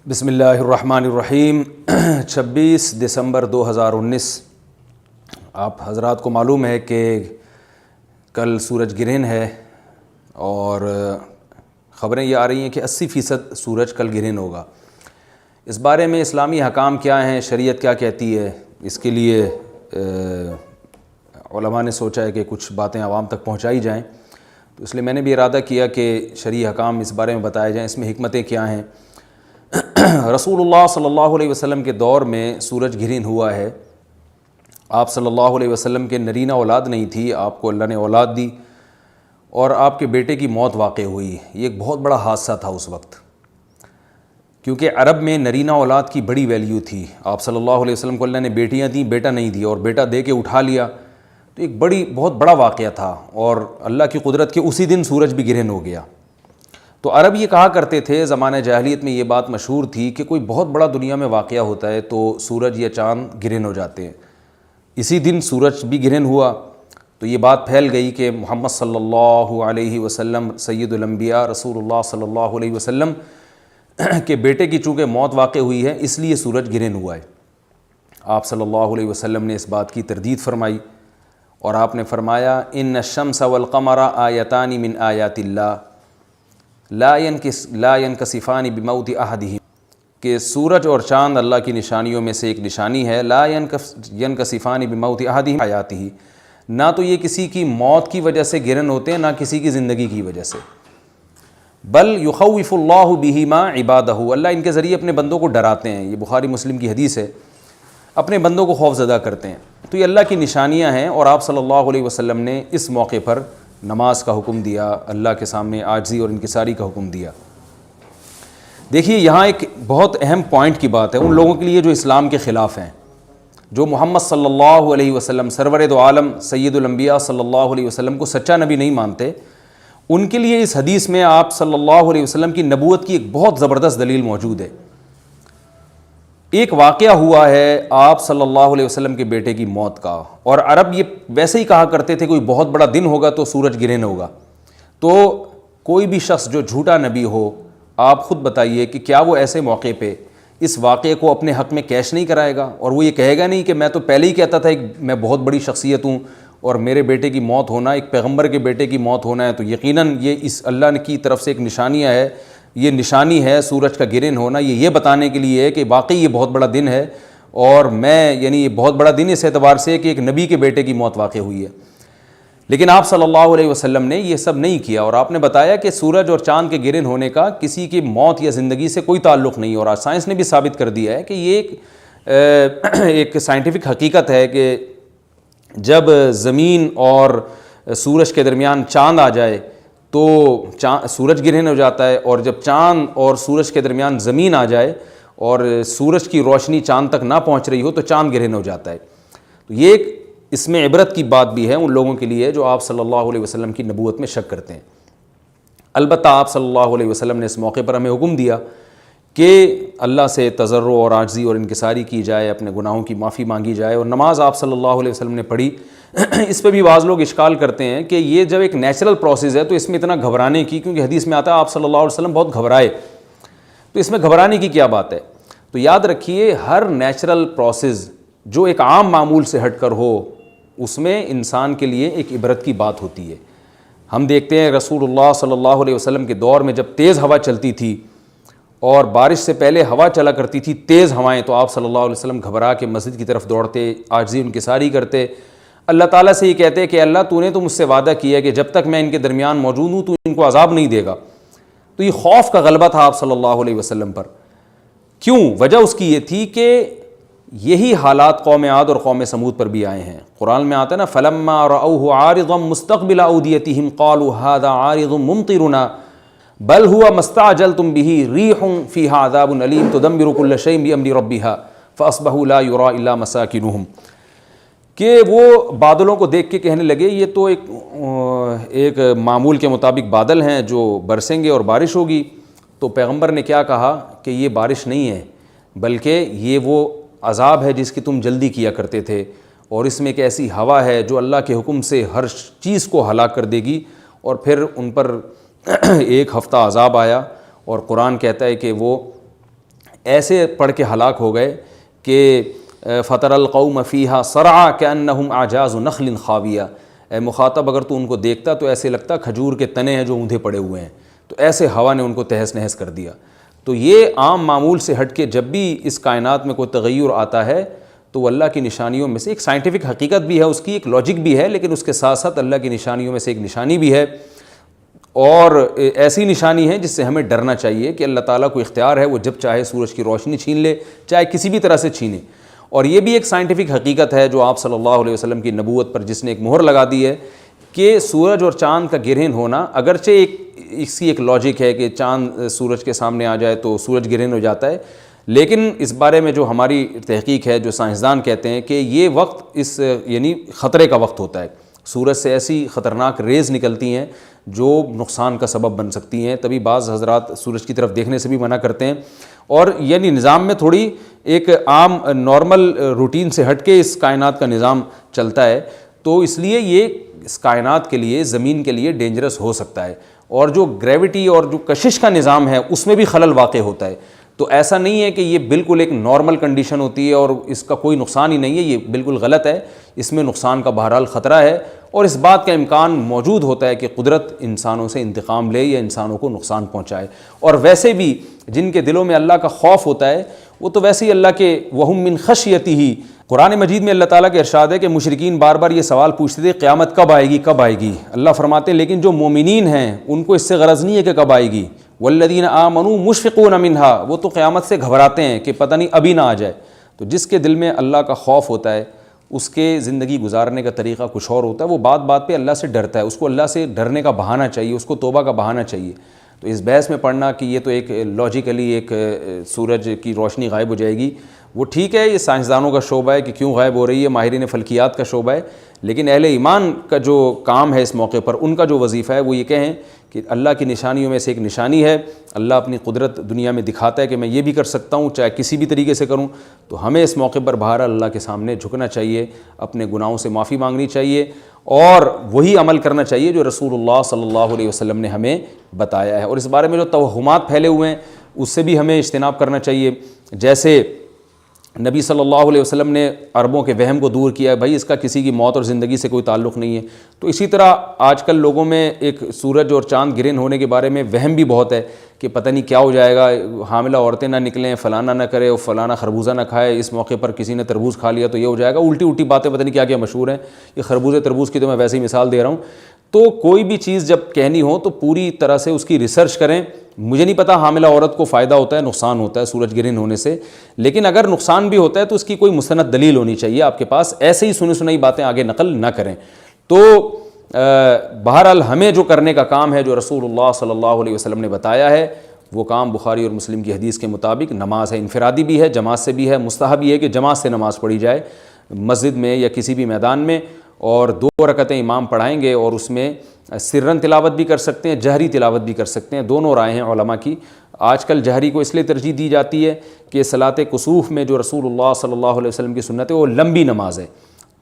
بسم اللہ الرحمن الرحیم 26 دسمبر 2019۔ آپ حضرات کو معلوم ہے کہ کل سورج گرہن ہے اور خبریں یہ آ رہی ہیں کہ 80% سورج کل گرہن ہوگا۔ اس بارے میں اسلامی احکام کیا ہیں، شریعت کیا کہتی ہے، اس کے لیے علماء نے سوچا ہے کہ کچھ باتیں عوام تک پہنچائی جائیں، تو اس لیے میں نے بھی ارادہ کیا کہ شرعی احکام اس بارے میں بتائے جائیں، اس میں حکمتیں کیا ہیں۔ رسول اللہ صلی اللہ علیہ وسلم کے دور میں سورج گرہن ہوا ہے۔ آپ صلی اللہ علیہ وسلم کے نرینہ اولاد نہیں تھی، آپ کو اللہ نے اولاد دی اور آپ کے بیٹے کی موت واقع ہوئی۔ یہ ایک بہت بڑا حادثہ تھا اس وقت، کیونکہ عرب میں نرینہ اولاد کی بڑی ویلیو تھی۔ آپ صلی اللہ علیہ وسلم کو اللہ نے بیٹیاں دیں، بیٹا نہیں دیا، اور بیٹا دے کے اٹھا لیا، تو ایک بہت بڑا واقعہ تھا، اور اللہ کی قدرت کے اسی دن سورج بھی گرہن ہو گیا۔ تو عرب یہ کہا کرتے تھے، زمانہ جاہلیت میں یہ بات مشہور تھی کہ کوئی بہت بڑا دنیا میں واقعہ ہوتا ہے تو سورج یا چاند گرہن ہو جاتے ہیں۔ اسی دن سورج بھی گرہن ہوا تو یہ بات پھیل گئی کہ محمد صلی اللہ علیہ وسلم سید الانبیاء رسول اللہ صلی اللہ علیہ وسلم کے بیٹے کی چونکہ موت واقع ہوئی ہے، اس لیے سورج گرہن ہوا ہے۔ آپ صلی اللہ علیہ وسلم نے اس بات کی تردید فرمائی اور آپ نے فرمایا ان الشمس والقمر آیتان من آیات اللہ لا ينکسفان بموت احدہم، کہ سورج اور چاند اللہ کی نشانیوں میں سے ایک نشانی ہے۔ لا ينکسفان بموت احدہم آیاتہ، نہ تو یہ کسی کی موت کی وجہ سے گرہن ہوتے ہیں، نہ کسی کی زندگی کی وجہ سے، بل یخوف اللہ بہما عبادہ، اللہ ان کے ذریعے اپنے بندوں کو ڈراتے ہیں۔ یہ بخاری مسلم کی حدیث ہے، اپنے بندوں کو خوف زدہ کرتے ہیں۔ تو یہ اللہ کی نشانیاں ہیں، اور آپ صلی اللہ علیہ وسلم نے اس موقع پر نماز کا حکم دیا، اللہ کے سامنے عاجزی اور انکساری کا حکم دیا۔ دیکھیے یہاں ایک بہت اہم پوائنٹ کی بات ہے ان لوگوں کے لیے جو اسلام کے خلاف ہیں، جو محمد صلی اللہ علیہ وسلم سرور دو عالم سید الانبیاء صلی اللہ علیہ وسلم کو سچا نبی نہیں مانتے۔ ان کے لیے اس حدیث میں آپ صلی اللہ علیہ وسلم کی نبوت کی ایک بہت زبردست دلیل موجود ہے۔ ایک واقعہ ہوا ہے آپ صلی اللہ علیہ وسلم کے بیٹے کی موت کا، اور عرب یہ ویسے ہی کہا کرتے تھے کوئی بہت بڑا دن ہوگا تو سورج گرہن ہوگا۔ تو کوئی بھی شخص جو جھوٹا نبی ہو، آپ خود بتائیے کہ کیا وہ ایسے موقع پہ اس واقعے کو اپنے حق میں کیش نہیں کرائے گا، اور وہ یہ کہے گا نہیں کہ میں تو پہلے ہی کہتا تھا کہ میں بہت بڑی شخصیت ہوں اور میرے بیٹے کی موت ہونا، ایک پیغمبر کے بیٹے کی موت ہونا ہے، تو یقیناً یہ اس اللہ کی طرف سے ایک نشانیاں ہے، یہ نشانی ہے سورج کا گرہن ہونا، یہ بتانے کے لیے ہے کہ واقعی یہ بہت بڑا دن ہے، اور یہ بہت بڑا دن اس اعتبار سے کہ ایک نبی کے بیٹے کی موت واقع ہوئی ہے۔ لیکن آپ صلی اللہ علیہ وسلم نے یہ سب نہیں کیا، اور آپ نے بتایا کہ سورج اور چاند کے گرہن ہونے کا کسی کی موت یا زندگی سے کوئی تعلق نہیں، اور آج سائنس نے بھی ثابت کر دیا ہے کہ یہ ایک سائنٹیفک حقیقت ہے کہ جب زمین اور سورج کے درمیان چاند آ جائے تو سورج گرہن ہو جاتا ہے، اور جب چاند اور سورج کے درمیان زمین آ جائے اور سورج کی روشنی چاند تک نہ پہنچ رہی ہو تو چاند گرہن ہو جاتا ہے۔ تو یہ ایک اس میں عبرت کی بات بھی ہے ان لوگوں کے لیے جو آپ صلی اللہ علیہ وسلم کی نبوت میں شک کرتے ہیں۔ البتہ آپ صلی اللہ علیہ وسلم نے اس موقع پر ہمیں حکم دیا کہ اللہ سے تضرع اور عاجزی اور انکساری کی جائے، اپنے گناہوں کی معافی مانگی جائے، اور نماز آپ صلی اللہ علیہ وسلم نے پڑھی۔ اس پہ بھی بعض لوگ اشکال کرتے ہیں کہ یہ جب ایک نیچرل پروسیس ہے تو اس میں اتنا گھبرانے کی، کیونکہ حدیث میں آتا ہے آپ صلی اللہ علیہ وسلم بہت گھبرائے، تو اس میں گھبرانے کی کیا بات ہے؟ تو یاد رکھیے ہر نیچرل پروسیس جو ایک عام معمول سے ہٹ کر ہو، اس میں انسان کے لیے ایک عبرت کی بات ہوتی ہے۔ ہم دیکھتے ہیں رسول اللہ صلی اللہ علیہ وسلم کے دور میں جب تیز ہوا چلتی تھی اور بارش سے پہلے ہوا چلا کرتی تھی تیز ہوائیں، تو آپ صلی اللہ علیہ وسلم گھبرا کے مسجد کی طرف دوڑتے، عاجزی انکساری کرتے، اللہ تعالیٰ سے یہ کہتے کہ اللہ تو نے تو مجھ سے وعدہ کیا کہ جب تک میں ان کے درمیان موجود ہوں تو ان کو عذاب نہیں دے گا۔ تو یہ خوف کا غلبہ تھا آپ صلی اللہ علیہ وسلم پر۔ کیوں؟ وجہ اس کی یہ تھی کہ یہی حالات قوم عاد اور قوم سمود پر بھی آئے ہیں۔ قرآن میں آتا ہے نا فَلَمَّا رَأَوْهُ عَارِضًا مُسْتَقْبِلَ أَوْدِيَتِهِمْ قَالُوا هَذَا عَارِضٌ مُمْطِرُنَا بَلْ هُوَ مَا اسْتَعْجَلْتُمْ بِهِ رِيحٌ فِيهَا عَذَابٌ أَلِيمٌ تُدَمِّرُ كُلَّ شَيْءٍ بِأَمْرِ رَبِّهَا فَأَصْبَحُوا لَا يُرَىٰ إِلَّا مَسَاكِنُهُمْ، کہ وہ بادلوں کو دیکھ کے کہنے لگے یہ تو ایک معمول کے مطابق بادل ہیں جو برسیں گے اور بارش ہوگی۔ تو پیغمبر نے کیا کہا کہ یہ بارش نہیں ہے بلکہ یہ وہ عذاب ہے جس کی تم جلدی کیا کرتے تھے، اور اس میں ایک ایسی ہوا ہے جو اللہ کے حکم سے ہر چیز کو ہلاک کر دے گی۔ اور پھر ان پر ایک ہفتہ عذاب آیا، اور قرآن کہتا ہے کہ وہ ایسے پڑھ کے ہلاک ہو گئے کہ فطر القوم فیہا صرعا کأنہم اعجاز نخل خاویہ، اے مخاطب اگر تو ان کو دیکھتا تو ایسے لگتا کھجور کے تنے ہیں جو اوندھے پڑے ہوئے ہیں، تو ایسے ہوا نے ان کو تہس نہس کر دیا۔ تو یہ عام معمول سے ہٹ کے جب بھی اس کائنات میں کوئی تغیر آتا ہے تو وہ اللہ کی نشانیوں میں سے ایک سائنٹیفک حقیقت بھی ہے، اس کی ایک لاجک بھی ہے، لیکن اس کے ساتھ ساتھ اللہ کی نشانیوں میں سے ایک نشانی بھی ہے، اور ایسی نشانی ہے جس سے ہمیں ڈرنا چاہیے کہ اللہ تعالیٰ کو اختیار ہے، وہ جب چاہے سورج کی روشنی چھین لے، چاہے کسی بھی طرح سے چھینے۔ اور یہ بھی ایک سائنٹیفک حقیقت ہے جو آپ صلی اللہ علیہ وسلم کی نبوت پر جس نے ایک مہر لگا دی ہے کہ سورج اور چاند کا گرہن ہونا، اگرچہ اس کی ایک لاجک ہے کہ چاند سورج کے سامنے آ جائے تو سورج گرہن ہو جاتا ہے، لیکن اس بارے میں جو ہماری تحقیق ہے، جو سائنسدان کہتے ہیں کہ یہ وقت یعنی خطرے کا وقت ہوتا ہے، سورج سے ایسی خطرناک ریز نکلتی ہیں جو نقصان کا سبب بن سکتی ہیں، تبھی بعض حضرات سورج کی طرف دیکھنے سے بھی منع کرتے ہیں، اور یعنی نظام میں تھوڑی ایک عام نارمل روٹین سے ہٹ کے اس کائنات کا نظام چلتا ہے، تو اس لیے یہ اس کائنات کے لیے، زمین کے لیے ڈینجرس ہو سکتا ہے، اور جو گریوٹی اور جو کشش کا نظام ہے اس میں بھی خلل واقع ہوتا ہے۔ تو ایسا نہیں ہے کہ یہ بالکل ایک نارمل کنڈیشن ہوتی ہے اور اس کا کوئی نقصان ہی نہیں ہے، یہ بالکل غلط ہے، اس میں نقصان کا بہرحال خطرہ ہے، اور اس بات کا امکان موجود ہوتا ہے کہ قدرت انسانوں سے انتقام لے یا انسانوں کو نقصان پہنچائے۔ اور ویسے بھی جن کے دلوں میں اللہ کا خوف ہوتا ہے وہ تو ویسے ہی اللہ کے وَهُم مِّن خَشْيَتِهِ، قرآن مجید میں اللہ تعالیٰ کے ارشاد ہے کہ مشرکین بار بار یہ سوال پوچھتے تھے قیامت کب آئے گی کب آئے گی، اللہ فرماتے ہیں لیکن جو مومنین ہیں ان کو اس سے غرض نہیں ہے کہ کب آئے گی، والذین آمنوا مشفقون منها، وہ تو قیامت سے گھبراتے ہیں کہ پتہ نہیں ابھی نہ آ جائے۔ تو جس کے دل میں اللہ کا خوف ہوتا ہے اس کے زندگی گزارنے کا طریقہ کچھ اور ہوتا ہے، وہ بات بات پہ اللہ سے ڈرتا ہے، اس کو اللہ سے ڈرنے کا بہانہ چاہیے، اس کو توبہ کا بہانہ چاہیے۔ تو اس بحث میں پڑھنا کہ یہ تو ایک لاجیکلی ایک سورج کی روشنی غائب ہو جائے گی، وہ ٹھیک ہے، یہ سائنسدانوں کا شعبہ ہے کہ کیوں غائب ہو رہی ہے، ماہرین فلکیات کا شعبہ ہے، لیکن اہل ایمان کا جو کام ہے اس موقع پر، ان کا جو وظیفہ ہے وہ یہ کہیں کہ اللہ کی نشانیوں میں سے ایک نشانی ہے، اللہ اپنی قدرت دنیا میں دکھاتا ہے کہ میں یہ بھی کر سکتا ہوں چاہے کسی بھی طریقے سے کروں، تو ہمیں اس موقع پر بہرحال اللہ کے سامنے جھکنا چاہیے، اپنے گناہوں سے معافی مانگنی چاہیے، اور وہی عمل کرنا چاہیے جو رسول اللہ صلی اللہ علیہ وسلم نے ہمیں بتایا ہے۔ اور اس بارے میں جو توہمات پھیلے ہوئے ہیں اس سے بھی ہمیں اجتناب کرنا چاہیے، جیسے نبی صلی اللہ علیہ وسلم نے عربوں کے وہم کو دور کیا ہے، بھائی اس کا کسی کی موت اور زندگی سے کوئی تعلق نہیں ہے، تو اسی طرح آج کل لوگوں میں ایک سورج اور چاند گرہن ہونے کے بارے میں وہم بھی بہت ہے کہ پتہ نہیں کیا ہو جائے گا، حاملہ عورتیں نہ نکلیں، فلانا نہ کرے اور فلانا خربوزہ نہ کھائے، اس موقع پر کسی نے تربوز کھا لیا تو یہ ہو جائے گا، الٹی الٹی باتیں پتہ نہیں کیا کیا مشہور ہیں، یہ خربوزے تربوز کی تو میں ویسے ہی مثال دے رہا ہوں۔ تو کوئی بھی چیز جب کہنی ہو تو پوری طرح سے اس کی ریسرچ کریں۔ مجھے نہیں پتا حاملہ عورت کو فائدہ ہوتا ہے نقصان ہوتا ہے سورج گرہن ہونے سے، لیکن اگر نقصان بھی ہوتا ہے تو اس کی کوئی مستند دلیل ہونی چاہیے آپ کے پاس، ایسے ہی سنی سنائی باتیں آگے نقل نہ کریں۔ تو بہرحال ہمیں جو کرنے کا کام ہے جو رسول اللہ صلی اللہ علیہ وسلم نے بتایا ہے وہ کام بخاری اور مسلم کی حدیث کے مطابق نماز ہے، انفرادی بھی ہے، جماعت سے بھی ہے، مستحب یہ ہے کہ جماعت سے نماز پڑھی جائے مسجد میں یا کسی بھی میدان میں، اور 2 رکعتیں امام پڑھائیں گے اور اس میں سرن تلاوت بھی کر سکتے ہیں، جہری تلاوت بھی کر سکتے ہیں، دونوں رائے ہیں علماء کی۔ آج کل جہری کو اس لیے ترجیح دی جاتی ہے کہ صلاۃ کسوف میں جو رسول اللہ صلی اللہ علیہ وسلم کی سنت ہے وہ لمبی نماز ہے،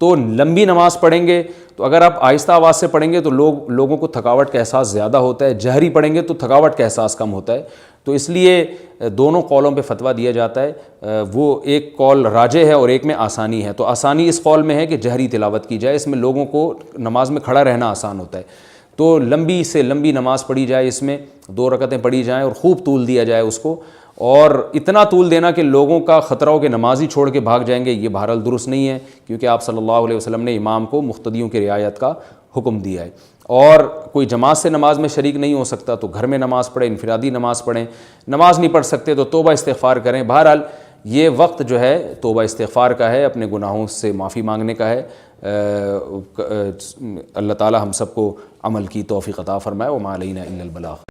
تو لمبی نماز پڑھیں گے تو اگر آپ آہستہ آواز سے پڑھیں گے تو لوگوں کو تھکاوٹ کا احساس زیادہ ہوتا ہے، جہری پڑھیں گے تو تھکاوٹ کا احساس کم ہوتا ہے، تو اس لیے دونوں قولوں پہ فتویٰ دیا جاتا ہے، وہ ایک قول راجح ہے اور ایک میں آسانی ہے، تو آسانی اس قول میں ہے کہ جہری تلاوت کی جائے، اس میں لوگوں کو نماز میں کھڑا رہنا آسان ہوتا ہے، تو لمبی سے لمبی نماز پڑھی جائے، اس میں 2 رکعتیں پڑھی جائیں اور خوب طول دیا جائے اس کو، اور اتنا طول دینا کہ لوگوں کا خطرہ ہو کہ نماز ہی چھوڑ کے بھاگ جائیں گے، یہ بہرحال درست نہیں ہے، کیونکہ آپ صلی اللہ علیہ وسلم نے امام کو مقتدیوں کی رعایت کا حکم دیا ہے۔ اور کوئی جماعت سے نماز میں شریک نہیں ہو سکتا تو گھر میں نماز پڑھیں، انفرادی نماز پڑھیں، نماز نہیں پڑھ سکتے تو توبہ استغفار کریں۔ بہرحال یہ وقت جو ہے توبہ استغفار کا ہے، اپنے گناہوں سے معافی مانگنے کا ہے۔ اللہ تعالی ہم سب کو عمل کی توفیق عطا فرمائے، وما علینا الا البلاغ۔